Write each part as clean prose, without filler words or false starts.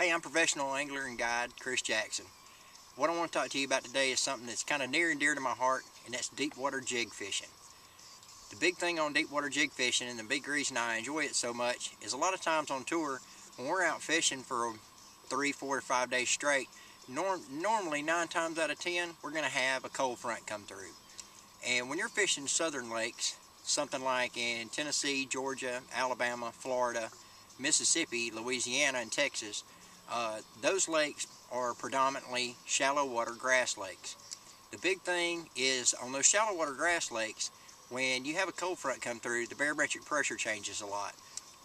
Hey, I'm professional angler and guide Chris Jackson. What I want to talk to you about today is something that's kind of near and dear to my heart, and that's deep water jig fishing. The big thing on deep water jig fishing, and the big reason I enjoy it so much, is a lot of times on tour, when we're out fishing for 3, 4, or 5 days straight, normally 9 times out of 10, we're going to have a cold front come through. And when you're fishing southern lakes, something like in Tennessee, Georgia, Alabama, Florida, Mississippi, Louisiana, and Texas, those lakes are predominantly shallow water grass lakes. The big thing is on those shallow water grass lakes, when you have a cold front come through, the barometric pressure changes a lot.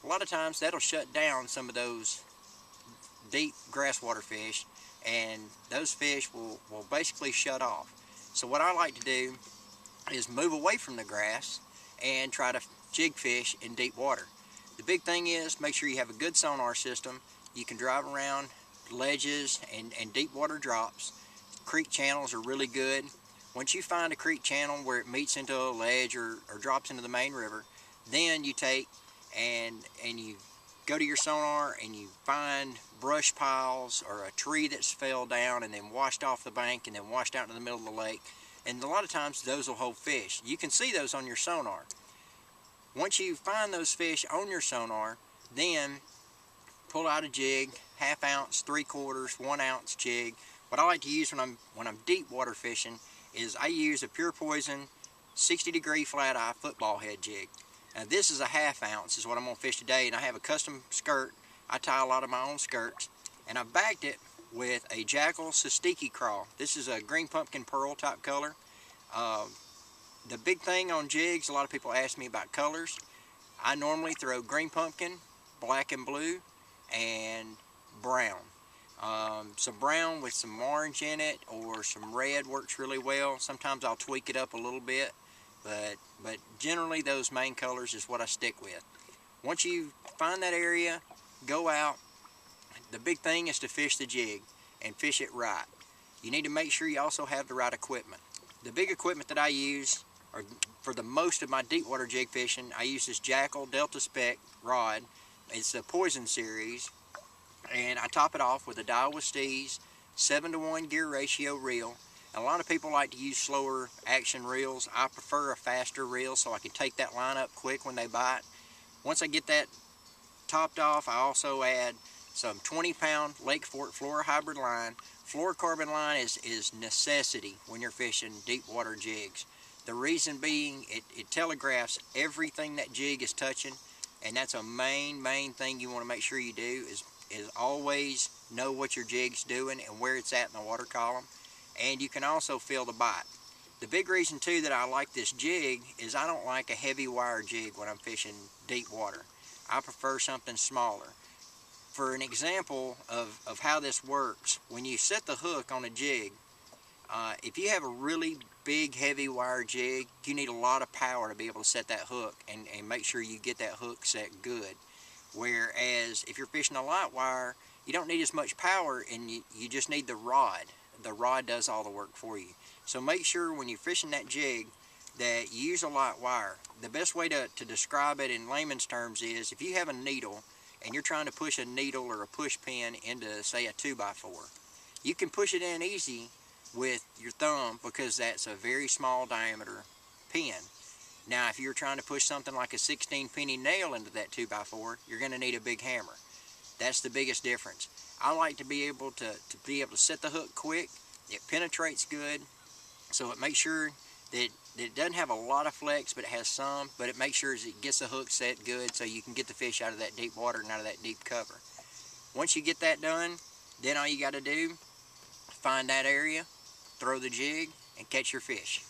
A lot of times that'll shut down some of those deep grass water fish, and those fish will basically shut off. So what I like to do is move away from the grass and try to jig fish in deep water. The big thing is make sure you have a good sonar system. You can drive around ledges and deep water drops. Creek channels are really good. Once you find a creek channel where it meets into a ledge or drops into the main river, then you take and you go to your sonar and you find brush piles or a tree that's fell down and then washed off the bank and then washed out into the middle of the lake. And a lot of times those will hold fish. You can see those on your sonar. Once you find those fish on your sonar, then pull out a jig, 1/2 ounce, 3/4, 1 ounce jig. What I like to use when I'm deep water fishing is I use a Pure Poison 60-degree flat eye football head jig. Now this is a 1/2 ounce is what I'm gonna fish today, and I have a custom skirt. I tie a lot of my own skirts, and I backed it with a Jackal Sastiki crawl. This is a green pumpkin pearl type color. The big thing on jigs, a lot of people ask me about colors. I normally throw green pumpkin, black and blue, and brown. Some brown with some orange in it or some red works really well. Sometimes I'll tweak it up a little bit, but generally those main colors is what I stick with. Once you find that area, go out. The big thing is to fish the jig and fish it right. You need to make sure you also have the right equipment. The big equipment that I use, or for the most of my deep water jig fishing, I use this Jackal Delta Spec rod. It's the Poison series, and I top it off with a Daiwa Steez 7-to-1 gear ratio reel. And a lot of people like to use slower action reels. I prefer a faster reel so I can take that line up quick when they bite. Once I get that topped off, I also add some 20-pound Lake Fork fluorocarbon line. Fluorocarbon line is necessity when you're fishing deep water jigs. The reason being, it telegraphs everything that jig is touching, and that's a main thing you want to make sure you do is always know what your jig's doing and where it's at in the water column. And you can also feel the bite. The big reason too that I like this jig is I don't like a heavy wire jig when I'm fishing deep water. I prefer something smaller. For an example of how this works, when you set the hook on a jig, if you have a really big heavy wire jig, you need a lot of power to be able to set that hook and make sure you get that hook set good. Whereas if you're fishing a light wire, you don't need as much power, and you just need the rod. The rod does all the work for you. So make sure when you're fishing that jig that you use a light wire. The best way to describe it in layman's terms is if you have a needle and you're trying to push a needle or a push pin into, say, a 2x4, you can push it in easy with your thumb because that's a very small diameter pin. Now if you're trying to push something like a 16-penny nail into that 2x4, you're going to need a big hammer. That's the biggest difference. I like to be able to set the hook quick. It penetrates good, so it makes sure that it doesn't have a lot of flex, but it has some, but it makes sure it gets the hook set good so you can get the fish out of that deep water and out of that deep cover. Once you get that done, then all you got to do, find that area, throw the jig, and catch your fish.